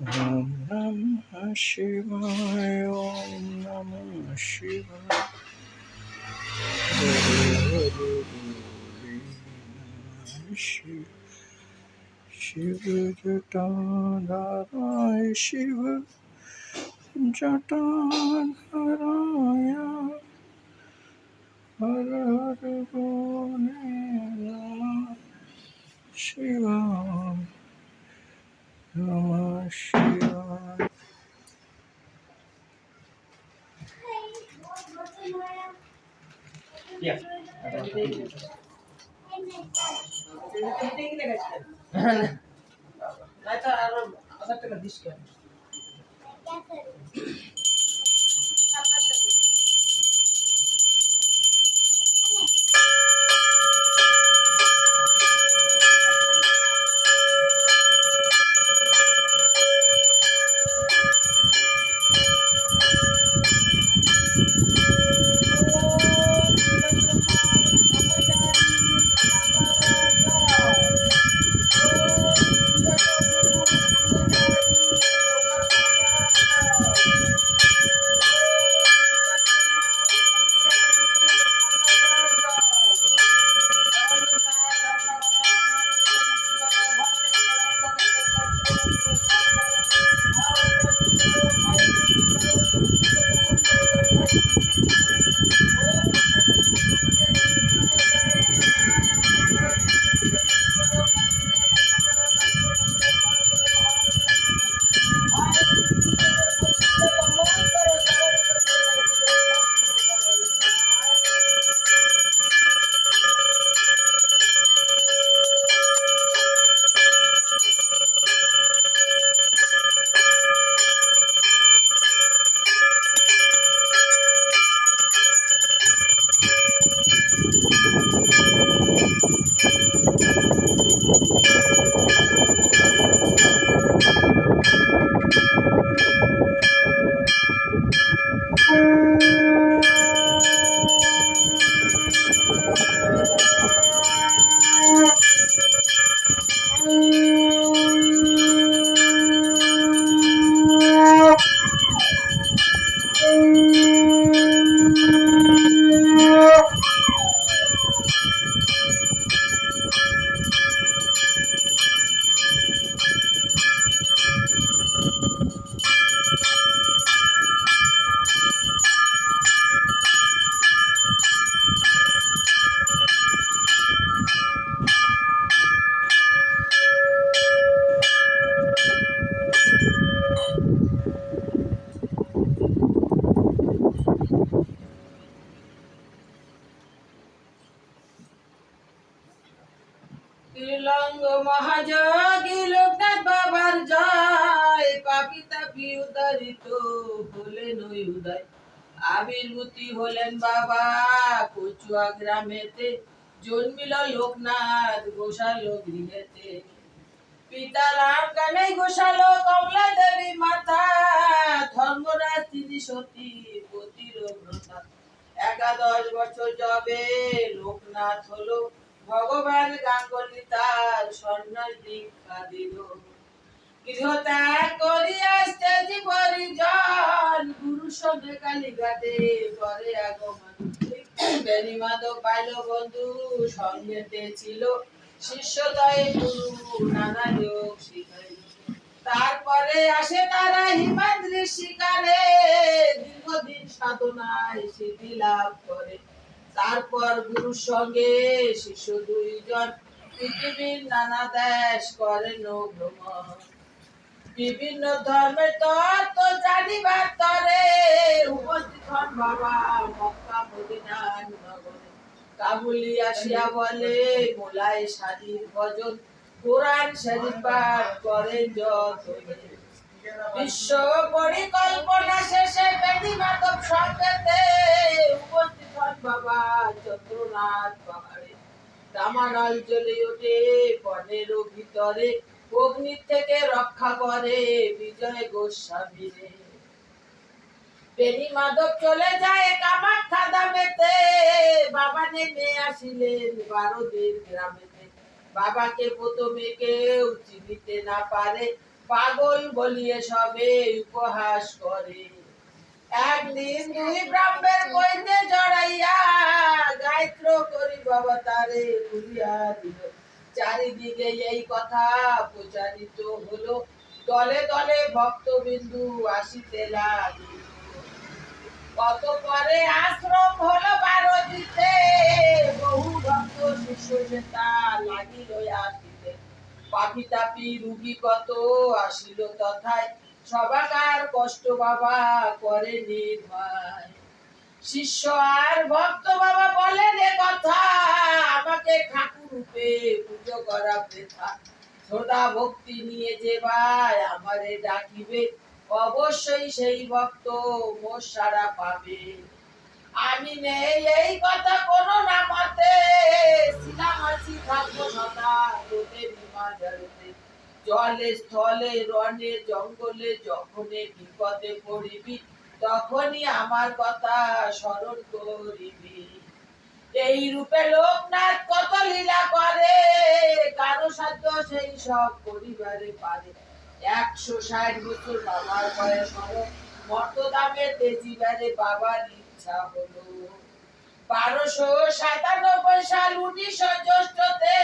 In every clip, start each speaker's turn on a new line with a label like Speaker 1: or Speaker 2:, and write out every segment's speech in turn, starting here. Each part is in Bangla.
Speaker 1: Om Namah Shivaya, Om Namah Shivaya, Hare Namah Shivaya, Shiva Jatadharaya, Shiva Jatadharaya, Hare Hare Bole Namah Shiva, Namah Shivaya. Yeah.
Speaker 2: তিলঙ্গ মহাযোগী Loknath বাবার জয়, পাপি তাপি উদ্ধারিত হলেন ওই উদয়। আবির্ভূতি হলেন বাবা কচুয়া গ্রামেতে, জন্মিল লোকনাথ গোসালো গৃহেতে। পিতা রাম কানাই গোসালো কমলা দেবী মাতা, ধর্মরাজ তিনি সতী পতির ব্রতা। 11 বছর যবে লোকনাথ হলো, ভগবান গাঙ্গুলি তার সন্ন্যাস দীক্ষা দিল। গৃহত্যাগ করিয়া আসতেছি পরিজন, গুরু সঙ্গে কালীঘাটে করে আগমন। বেনি মাধব পাইল বন্ধু, সঙ্গেতে ছিল শিষ্যদয় গুরু, নানা যোগ শিখাইল। তারপরে আসে তারা হিমাদ্রি শিকারে, দীর্ঘদিন সাধনায় সিদ্ধি লাভ করে। তারপর গুরুর সঙ্গে শিষ্য দুইজন পৃথিবীর নানা দেশ করেন ভ্রমণ। বিভিন্ন ধর্মের তত্ত্ব জানিবার তরে উপস্থিত হন বাবা মক্কা মদিনার নগরে। কাবুলি আসিয়া বলে মোলায় সাদির ভজন, কোরআন শরীফ পাঠ করেন যতনে। বিশ্ব পরিকল্পনা শেষে বেনি মাধব সঙ্গেতে উপস্থিত হন বাবা চন্দ্রনাথ পাহাড়ে। দামানল জ্বলে ওঠে বনের ভিতরে, অগ্নি থেকে রক্ষা করে বিজয় গোস্বামীরে। বেনি মাধব চলে যায় কামাখ্যা ধামেতে, বাবা নেমে আসিলেন বারোদের গ্রামেতে। বাবাকে প্রথমে কেউ চিনিতে না পারে, পাগল বলিয়ে সবে উপহাস করে। একদিন দুই ব্রাহ্মের কইতে জড়াইয়া গায়ত্র করি বাবা তারে ভুলিয়া দিল। চারিদিকে এই কথা প্রচারিত হলো, দলে দলে ভক্তবিন্দু আসিতে লাগিল। কত পরে আশ্রম হলো বারোদিতে, বহু ভক্ত শিষ্য নেতা লাগিল আসিতে। পাপি তাপি রুগী কত আসিল তথায়, সবাকার কষ্ট বাবা করে নির্ভয়। শিষ্য আর ভক্ত বাবা বলেন এ কথা, আমাকে ঠাকুর রূপে পুজো করা বৃথা। শ্রদ্ধা ভক্তি নিয়ে যে ভাই আমারে ডাকিবে, অবশ্যই সেই ভক্ত মোর সাড়া পাবে। আমি নেই এই কথা কোনো না মতে, ছিলাম আছি থাকবো সদা তোদের মাঝারিতে। জলে স্থলে রণে জঙ্গলে যখনে বিপদে পড়িবি, তখনই আমার কথা স্মরণ করিবি। এই রূপে লোকনাথ কত লীলা করে, কারো সাধ্য সেই সব করিবারে পারে। 160 বছর বাবার বয়স হলো, মর্তদামে তেজিবারে বাবার ইচ্ছা হলো। 1297 সাল 19 জ্যৈষ্ঠতে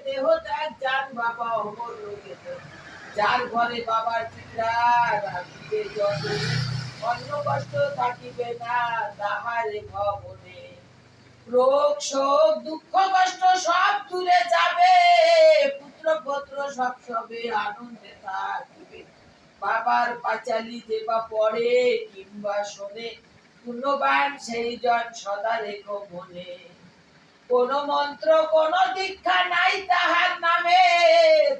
Speaker 2: দেহ ত্যাগ যান বাবা অমর লোকেতে। যার ঘরে বাবার চিত্রা রাখিবে যতনে, অন্য কষ্ট থাকিবে না তাহারে ভবনে। রোগ শোক দুঃখ কষ্ট সব দূরে যাবে, পুত্র পত্র সব সবে আনন্দে থাকিবে। বাবার পাঁচালি দেবা পড়ে কিংবা শোনে, পুণ্যবান সেই জন সদা রেখো মনে। কোন মন্ত্র কোন দীক্ষা নাই তাহার নামে,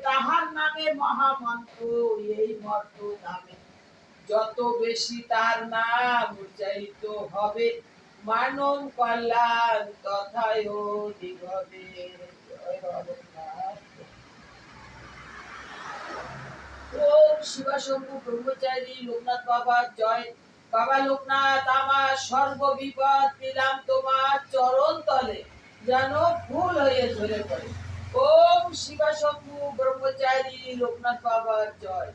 Speaker 2: তাহার নামে মহামন্ত্র এই মন্ত্র নামে। যত বেশি তার নাম উচ্চারিত হবে, মানব কল্যাণ তথায় দিগবে। জয় জগন্নাথ। ওম শিবশম্ভু ব্রহ্মচারী লোকনাথ বাবা জয়। বাবা লোকনাথ আমার সর্ব বিপদ নিলাম তোমার চরণ তলে, যেন ফুল হয়ে ঝরে পড়ে। ওম শিবশম্ভু ব্রহ্মচারী লোকনাথ বাবা জয়।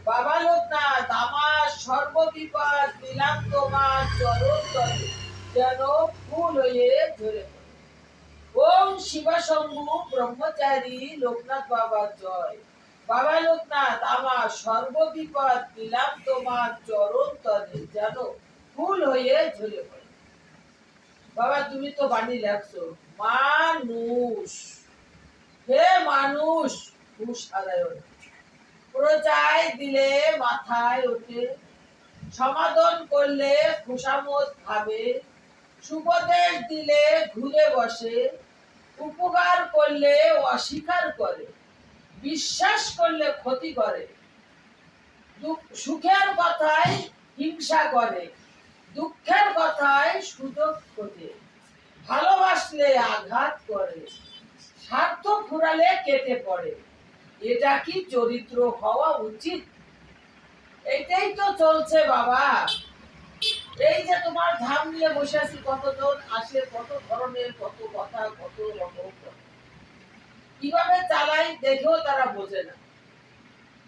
Speaker 2: বাবা লোকনাথ আমার সর্ব বিপদ নিলাম তোমার চরণ তলে, যেন ফুল হয়ে ঝরে পড়ে। ওম শিবশম্ভু ব্রহ্মচারী লোকনাথ বাবা জয়। বাবা লোকনাথ আমার সর্ব বিপদ দিলাম তোমার চরণ তলে, যেন ফুল হয়ে ঝরে পড়ে। বাবা তুমি তো বাণী লেখছো, মানুষ হে মানুষ হুশ হারায় ওঠে, প্রচায় দিলে মাথায় ওঠে, সমাধান করলে খুশামত ভাবে, সুপদেশ দিলে ঘুরে বসে, উপকার করলে অস্বীকার করে, বিশ্বাস করলে ক্ষতি করে, সুখের কথায় হিংসা করে, দুঃখের কথায় সুযোগ খোঁজে, ভালোবাসলে আঘাত করে, স্বার্থ ফুরালে কেটে পড়ে। এটা কি চরিত্র হওয়া উচিত? এটাই তো চলছে বাবা। এই যে তোমার ধাম নিয়ে বসে আছি, কতজন আসে, কত ধরনের কত কথা, কত রকম কিভাবে চালাই দেখেও তারা বোঝে না।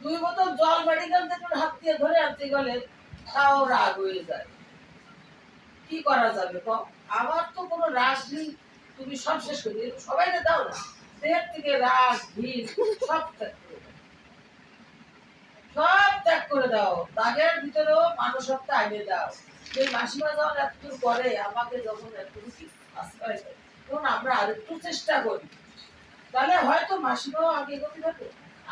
Speaker 2: 2 বোতল জল মেডিকেল থেকে হাত দিয়ে ধরে আনতে গেলে তাও রাগ হয়ে যায়। কি করা যাবে? আমার তো কোনো রাগ নেই, তুমি সব শেষ করে দিও, সবাই দাও না, দেহের থেকে রাগ ভিড় সব ত্যাগ করে দাও, সব ত্যাগ করে দাও, তাদের ভিতরেও মানসত্ব আগে দাও। যে মাসিমা যখন একটু করে আমাকে যখন একটু আশ্রয় দেয়, তখন আমরা আরেকটু চেষ্টা করি, তাহলে হয়তো মাসিমাও আগে গতি পাবে,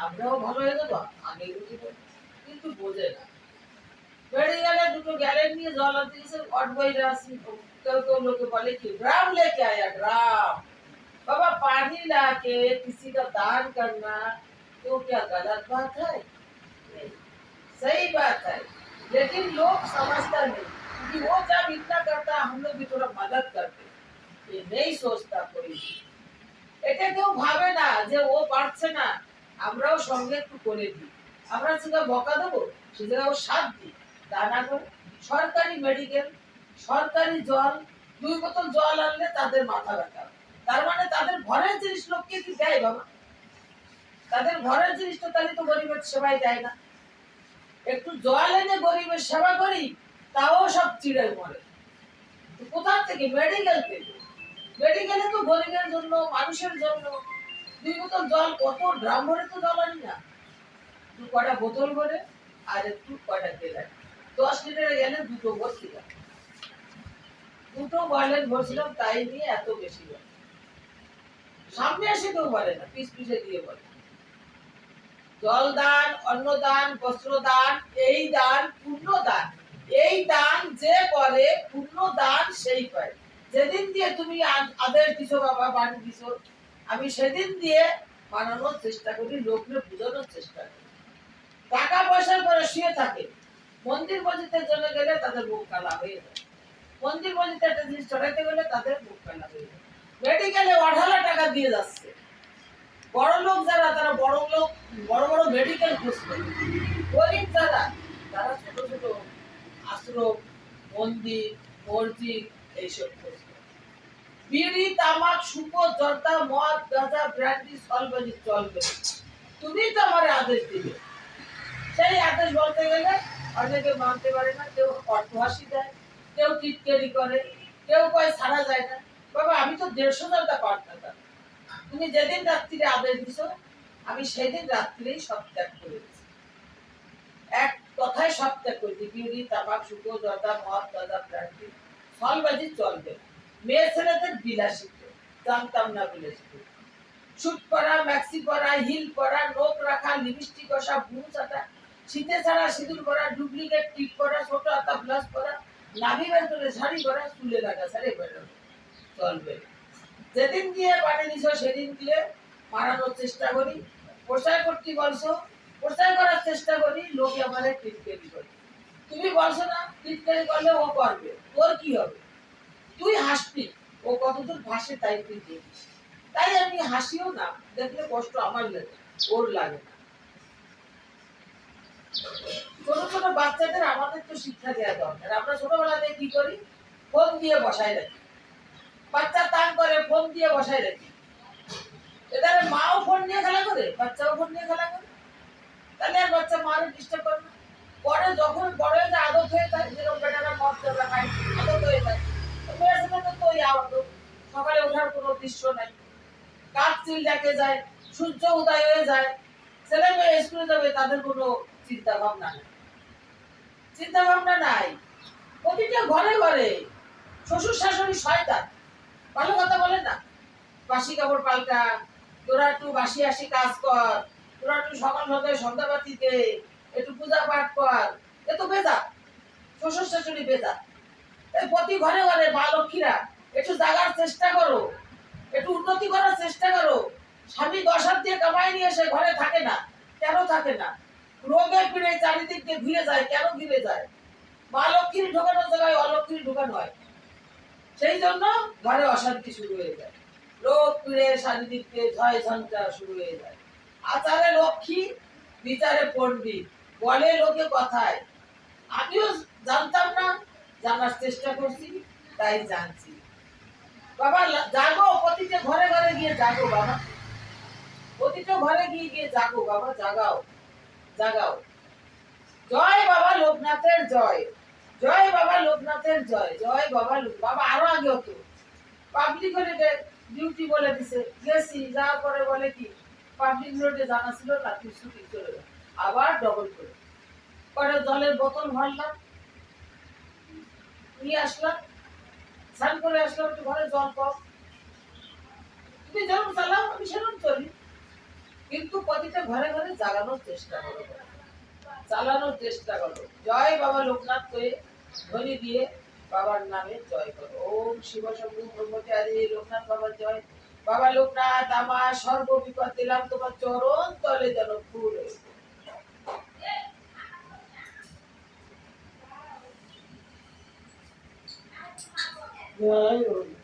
Speaker 2: আমরাও ভালো হয়ে যাবো, আগে গতি পাবো। কিন্তু বোঝে না, বেড়ে গেলে দুটো গ্যালেন নিয়ে জল আনতে গেছে, অটবইরা আসি, কেউ কেউ লোকে বলে কি ड्राम लेके आया ड्राम, बाबा पानी लाके किसी का दान करना तो क्या गलत बात है? नहीं, सही बात है, लेकिन लोग समझता नहीं कि वो जब इतना करता हम लोग भी थोड़ा मदद करते, ये नहीं सोचता कोई। এটা কেউ ভাবে না যে ও পারছে না, আমরাও সঙ্গে একটু করে দিই, আমরা সেটা বকা দেবো, সে জায়গায় ও সাথ দিই, তা না করে সরকারি মেডিকেল, সরকারি জল, 2 বোতল জল আনলে তাদের মাথা ব্যথা, তার মানে তাদের ঘরের জিনিস লোককে কি দেয় বাবা? তাদের ঘরের জিনিস তো তাহলে তো গরিবের সেবাই দেয় না। একটু জল এনে গরিবের সেবা করি, তাও সব চিড়ে মরে। কোথা থেকে? মেডিকেল থেকে। মেডিকেলে তো গরিবের জন্য, মানুষের জন্য 2 বোতল জল, কত ড্রাম ভরে তো জল আনি না, কয়টা বোতল ভরে আর একটু কয়টা গেলেন, 10 লিটারে গেলে দুটো ভর্তি, দুটো বয়লেট ভরছিলাম, তাই নিয়ে এত বেশি বলে। সামনে এসে কেউ বলে না, পিস পিসে দিয়ে বলে। জল দান, অন্ন দান, বস্ত্র দান, এই দান পূর্ণ দান, এই দান যে করে পূর্ণ দান সেই পায়। যেদিন দিয়ে তুমি আদেশ দিছো বাবা, বাণী দিছো, আমি সেদিন দিয়ে বানানোর চেষ্টা করি, লোককে বোঝানোর চেষ্টা করি। টাকা পয়সার পরে শুয়ে থাকে, মন্দির মসজিদের জন্য গেলে তাদের মুখ কালা হয়ে যায়, মন্দির মসজিদে একটা জিনিস চড়াইতে গেলে তাদের মুখ কালা হয়ে যায়। মেডিকেলে অঢালা টাকা দিয়ে যাচ্ছে, বড় লোক যারা তারা বড় লোক, বড় বড় মেডিকেল খুঁজছে, গরিব যারা তারা ছোট ছোট আশ্রম, মন্দির, মসজিদ এইসব খুঁজছে। বিড়ি, তামাক, সুপো, জর্দা, মদ, গাঁজা, ব্র্যান্ডি, সলবাজি চলবে, তুমি তো আমার আদেশ দিবে। সেই আদেশ বলতে গেলে অনেকে মানতে পারে না, কেউ অট্টহাসি দেয়, কেউ টিটকারি করে, কেউ কয় ছাড়া যায় না। বাবা আমি তো 150 জনটা পাঠাতাম, তুমি যেদিন রাত্রিরে আদেশ দিছো আমি সেদিন রাত্রিরেই সব ত্যাগ করে দিয়েছি, এক কথায় সব ত্যাগ করে দিই। বিড়ি, তামাক, সুপো, জর্দা, মদ, গাঁজা, ব্র্যান্ডি, সলবাজি চলবে। মেয়ে ছেলেদের বিলাসিত, জানতাম না বিলাসিত, শুট পরা, ম্যাক্সি পরা, হিল পরা, নোক রাখা, লিপস্টিক কষা, বুট ছাটা, শীতে ছাড়া সিঁদুর পরা, ডুপ্লিকেট টিপ পরা, ছোট হাতা ব্লাউজ পরা, নাভি বের করে শাড়ি পরা, চুলে লাগা শাড়ি বেরোনো চলবে। যেদিন দিয়ে বানিয়ে দিছো সেদিন দিয়ে মারানোর চেষ্টা করি, প্রচার করতে বলছো, প্রচার করার চেষ্টা করি, লোকে আমাদের টিটকারি করে। তুমি বলছো না টিটকারি করলে ও করবে, তোর কি হবে? তুই হাসবি, ও কতদূর ভাসে তাই তুই দেখিস, তাই আমি হাসিও না, দেখলে কষ্ট আমার লাগে, ওর লাগে না। ছোট ছোট বাচ্চাদের আমাদের তো শিক্ষা দেওয়া দরকার। আমরা ছোটবেলাতে কি করি? ফোন দিয়ে বসায় রাখি, বাচ্চা তাং করে, ফোন দিয়ে বসায় রাখি, এদের মাও ফোন নিয়ে খেলা করে, বাচ্চাও ফোন নিয়ে খেলা করে, তাহলে আর বাচ্চা মারে ডিস্টার্ব করে না। পরে যখন বড় হয়ে যায়, আদত হয়ে যায়, যেরকম বেটারা মদ দেওয়া খায়, আদত হয়ে যায়, মেয়ের সাথে তো ওই আদত, সকালে ওঠার কোনো দৃশ্য নাই, কাক চিল ডেকে যায়, সূর্য উদয় হয়ে যায়, ছেলে মেয়ে স্কুলে যাবে, তাদের কোনো চিন্তা ভাবনা নাই, চিন্তা ভাবনা নাই। প্রতিটা ঘরে ঘরে শ্বশুর শাশুড়ি শয়তান, ভালো কথা বলে না, বাসি কাপড় পাল্টা, তোরা একটু বাসি আসি কাজ কর, তোরা একটু সকাল সন্ধ্যায় সন্ধ্যাবাতি দে, একটু পূজা পাঠ কর, এ তো বেজা, শ্বশুর শাশুড়ি বেজা। প্রতি ঘরে ঘরে মা লক্ষ্মীরা একটু জাগার চেষ্টা করো, একটু উন্নতি করার চেষ্টা করো। স্বামী 10 হাত দিয়ে কামাই নিয়ে এসে ঘরে থাকে না, কেন থাকে না? রোগে পীড়ে চারিদিক দিয়ে ঘুরে যায়, কেন ঘুরে যায়? মা লক্ষ্মীর ঢোকানোর জায়গায় অলক্ষ্মীর ঢোকানো হয়, সেই জন্য ঘরে অশান্তি শুরু হয়ে যায়, রোগ পীড়ে চারিদিক দিয়ে ঝয় ঝঞ্ঝা শুরু হয়ে যায়। আচারে লক্ষ্মী, বিচারে পণ্ডিত, বলে লোকে কথায়। আমিও জানতাম না, জানার চেষ্টা করছি, তাই জানছি। বাবা জাগো, প্রতিটা ঘরে ঘরে গিয়ে জাগো বাবা, প্রতিটা ঘরে গিয়ে গিয়ে জাগো বাবা, জাগাও জাগাও। জয় বাবা লোকনাথের জয়, জয় বাবা লোকনাথের জয়, জয় বাবা বাবা আরো আগে হতো পাবলিক হলিডে ডিউটি বলে দিছে, গেছি যাওয়ার পরে বলে কি পাবলিক হলিডে জানা ছিল না, তুই ছুটি চলে যা, আবার ডবল করে পরে জলের বোতল ভরলাম, নিয়ে আসলাম, স্নান করে আসলাম, একটু ঘরে জল পাও, তুমি যেরকম চালাও আমি সেরকম চলি, কিন্তু প্রতিটা ঘরে ঘরে জ্বালানোর চেষ্টা করো, চালানোর চেষ্টা করো। জয় বাবা লোকনাথ করে ধ্বনি দিয়ে বাবার নামে জয় করো। ওম শিব শম্ভু ব্রহ্মচারী লোকনাথ বাবার জয়। বাবা লোকনাথ আমার সর্ব বিপদ দিলাম তোমার চরণ তলে যেন ফুল হয়ে। জয় হরি।